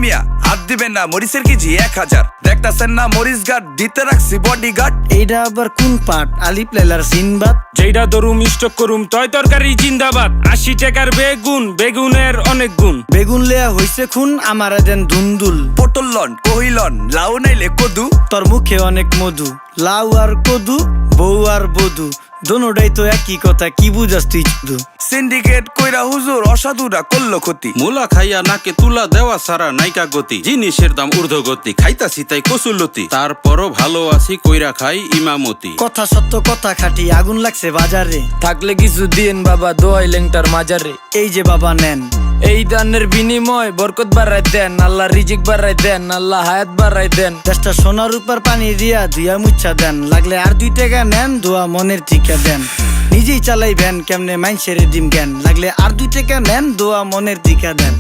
মিয়া হাত দিবেন না, মরিচের কেজি 1000। দেখতাছেন না মরিচ গার্ড দিতে রাখছি বডি গার্ড। এইটা আবার কোন পাট? আলিপ লাইলার সিনবাদ। যেইটা ধরুম স্টক করুম তয় তরকারি জিন্দাবাদ। 80 টাকার বেগুন, বেগুনের অনেক গুণ। বেগুন লেয়া হইছে খুন, আমারে দেন ধুন্দুল। পটল লন, কহিলন, লাউ নাইলে কদু। তোর মুখে অনেক মধু, লাউ আর কদু, বউ আর বধু, দোনোটাই তো একই কথা, কি বুঝাস তুই শুধু? সিন্ডিকেট কইরা হুজুর অসাধুরা করলো ক্ষতি। মুলা খাইয়া নাকে তুলা দেওয়া সারা নাইকা গতি। জিনিসের দাম ঊর্ধ্বগতি, খাইতাছি তাই কসুলতি। তারপরও ভালো আছি কইরা খাই ইমামতি। কথা সত্য কথা খাটি, আগুন লাগছে বাজারে। থাকলে কিছু দিয়েন বাবা, দোয়াই লেংটার মাজারে। এই যে বাবা নেন, এই দানের বিনিময় বরকত বাড়াই দেন, আল্লাহ রিজিক বাড়াই দেন, আল্লাহ হায়াত বাড়াই দেন। দেশটা সোনার উপর পানি দিয়া ধুইয়া মুচ্ছা দেন। লাগলে আর 2 টাকা নেন, দোয়া মনের ঠিকা দেন। নিজেই চালাই ভ্যান, কেমনে মাইনসেরে দিম জ্ঞান। লাগলে আর 2 টাকা নেন, দোয়া মনের ঠিকা দেন।